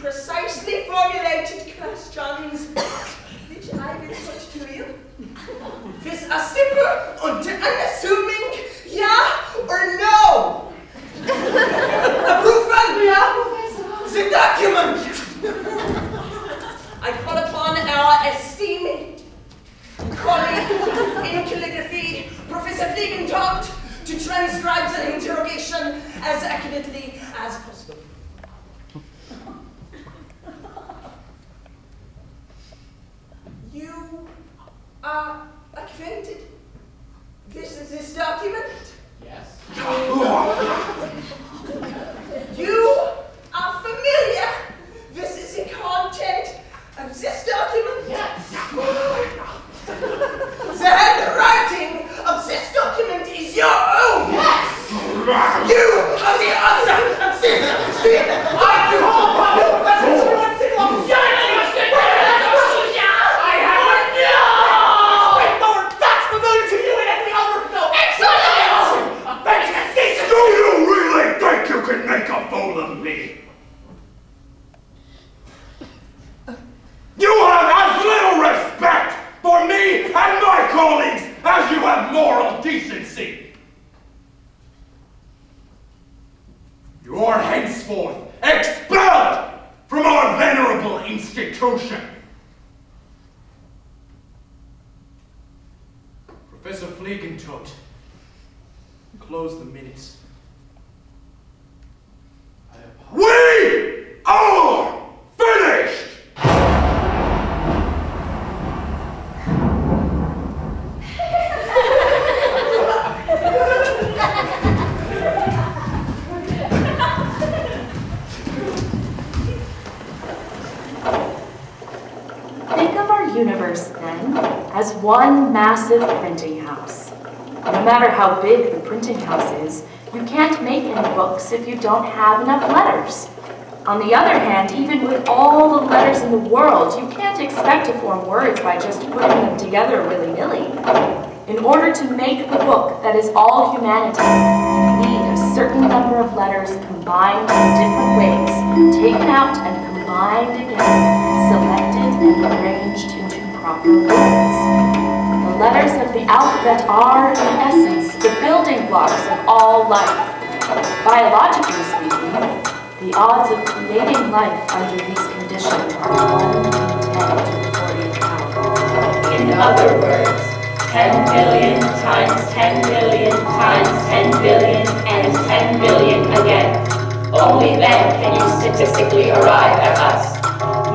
precisely formulated questions which I will put to you. With a simple and unassuming yeah or no. Approval? Yeah, Professor. The document. I call upon our esteemed colleague in calligraphy, Professor Fliegentodt, to transcribe the interrogation as accurately as possible. You are acquainted with this document? Yes. You are familiar with the content of this document? Yes. The handwriting of this document is your own? Yes. You are the author of this document. I do upon you, Professor Everyone Single. I haven't. No! Wait, Thor, that's familiar to you and every other film. Excellent! Fantastic! Do you really think you can make a fool of me? You have as little respect for me and my colleagues as you have moral decency. You are henceforth expelled from our venerable institution. Professor Fliegentodt, close the minutes. I apologize. We are finished! Think of our universe, then, as one massive printing house. No matter how big the printing house is, you can't make any books if you don't have enough letters. On the other hand, even with all the letters in the world, you can't expect to form words by just putting them together willy-nilly. In order to make the book that is all humanity, you need a certain number of letters combined in different ways, taken out and combined again, selected and arranged into proper words. The letters of the alphabet are, in essence, the building blocks of all life. Biologically speaking, the odds of creating life under these conditions are 1 in 10 to the 40th power. In other words, 10 billion times 10 billion times 10 billion and 10 billion again. Only then can you statistically arrive at us.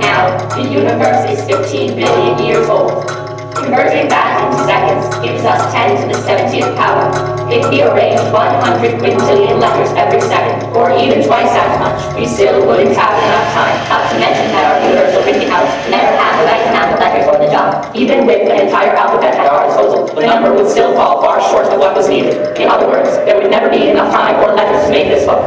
Now, the universe is 15 billion years old. Converting that into seconds gives us 10 to the 70th power. If we arrange 100 quintillion letters every second, or even twice as much, we still wouldn't have enough time, not to mention that our universal printing house never had the right amount of letters for the job. Even with an entire alphabet at our disposal, the number would still fall far short of what was needed. In other words, there would never be enough time or letters to make this book.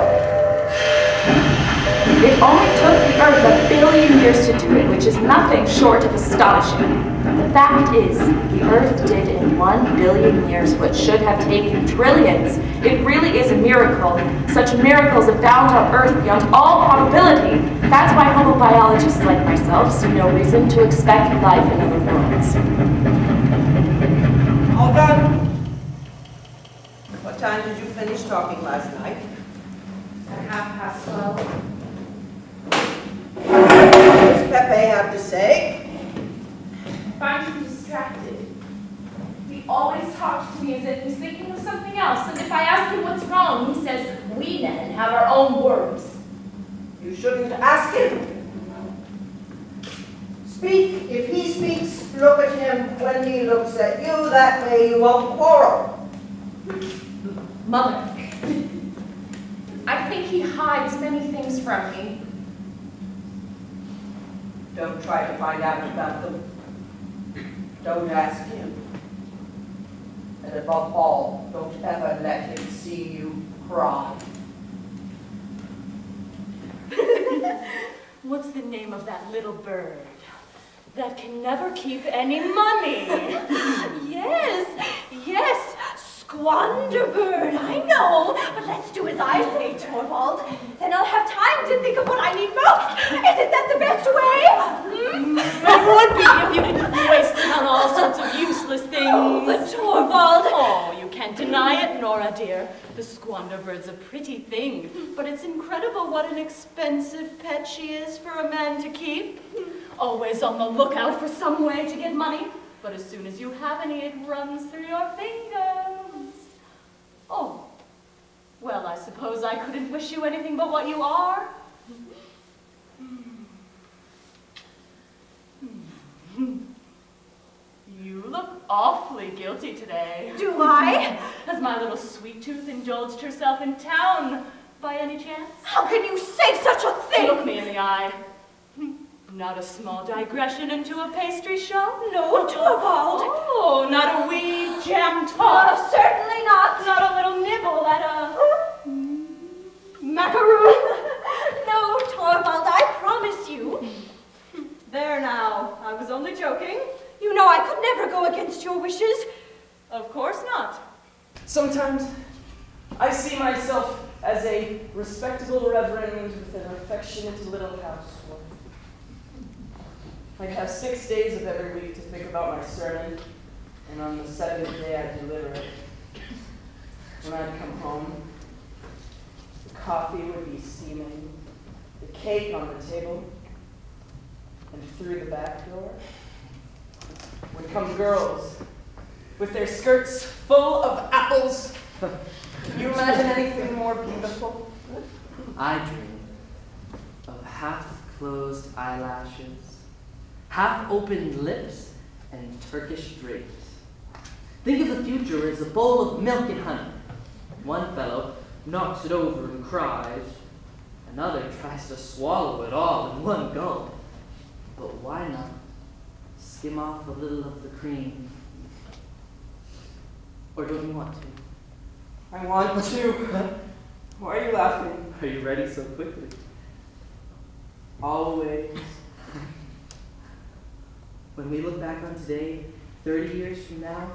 It only took the Earth 1 billion years to do it, which is nothing short of astonishing. The fact is, the Earth did in 1 billion years what should have taken trillions. It really is a miracle. Such miracles abound on Earth beyond all probability. That's why homobiologists like myself see no reason to expect life in other worlds. All done. What time did you finish talking last night? At 12:30. What does Pepe have to say? I find him distracted. He always talks to me as if he's thinking of something else, and if I ask him what's wrong, he says, we men have our own words. You shouldn't ask him. Speak. If he speaks, look at him when he looks at you. That way you won't quarrel. Mother, I think he hides many things from me. Don't try to find out about them. Don't ask him. And above all, don't ever let him see you cry. What's the name of that little bird that can never keep any money? Yes, Squanderbird, I know, but let's do as I say, Torvald. Then I'll have time to think of what I need most. Isn't that the best way? It would be if you didn't waste it on all sorts of useless things. Oh, but Torvald. Oh, you can't deny it, Nora dear. The Squanderbird's a pretty thing, but it's incredible what an expensive pet she is for a man to keep. Always on the lookout for some way to get money, but as soon as you have any, it runs through your fingers. Oh, well, I suppose I couldn't wish you anything but what you are. You look awfully guilty today. Do I? Has my little sweet tooth indulged herself in town, by any chance? How can you say such a thing? Look me in the eye. Not a small digression into a pastry shop? No, Torvald. Oh, not a wee jam tot? Certainly not. Not a little nibble at a macaroon? No, Torvald, I promise you. There now, I was only joking. You know I could never go against your wishes. Of course not. Sometimes I see myself as a respectable reverend with an affectionate little housewife. I'd have 6 days of every week to think about my sermon, and on the 7th day I'd deliver it. When I'd come home, the coffee would be steaming, the cake on the table, and through the back door would come girls with their skirts full of apples. Can you imagine anything more beautiful? I dream of half-closed eyelashes, half-opened lips, and Turkish drapes. Think of the future as a bowl of milk and honey. One fellow knocks it over and cries. Another tries to swallow it all in one gulp. But why not skim off a little of the cream? Or don't you want to? I want to. Why are you laughing? Are you ready so quickly? Always. When we look back on today, 30 years from now,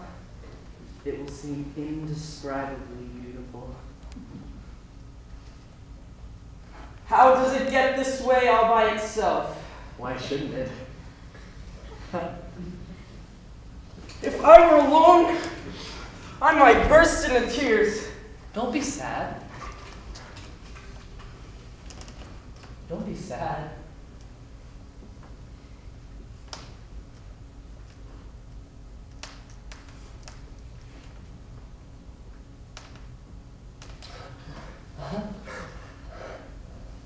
it will seem indescribably beautiful. How does it get this way all by itself? Why shouldn't it? If I were alone, I might burst into tears. Don't be sad. Don't be sad.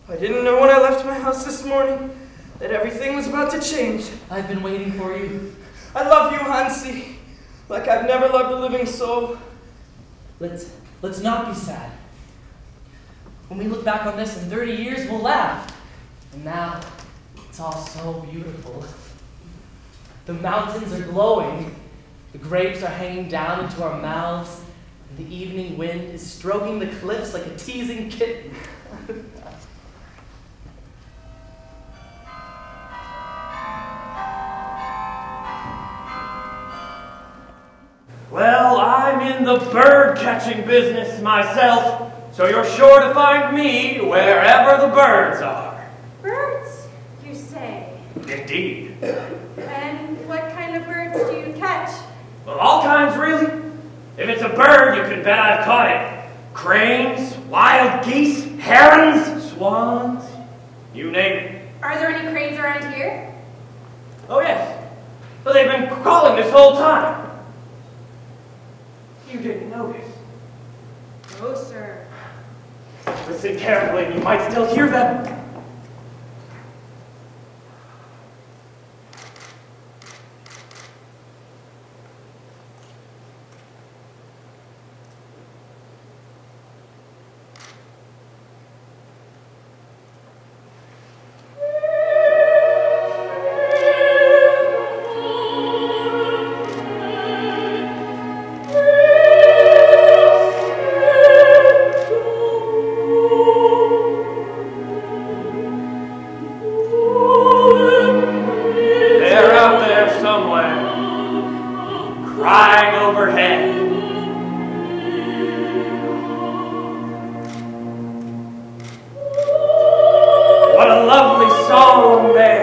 I didn't know when I left my house this morning that everything was about to change. I've been waiting for you. I love you, Hansi, like I've never loved a living soul. Let's not be sad. When we look back on this in 30 years, we'll laugh. And now, it's all so beautiful. The mountains are glowing. The grapes are hanging down into our mouths. And the evening wind is stroking the cliffs like a teasing kitten. Well, I'm in the bird-catching business myself, so you're sure to find me wherever the birds are. Birds, you say? Indeed. And what kind of birds do you catch? Well, all kinds, really. If it's a bird, you can bet I've caught it. Cranes, wild geese, herons, swans, you name it. Are there any cranes around here? Oh, yes. But they've been calling this whole time. You didn't notice. No, sir. Listen carefully, and you might still hear them. song there.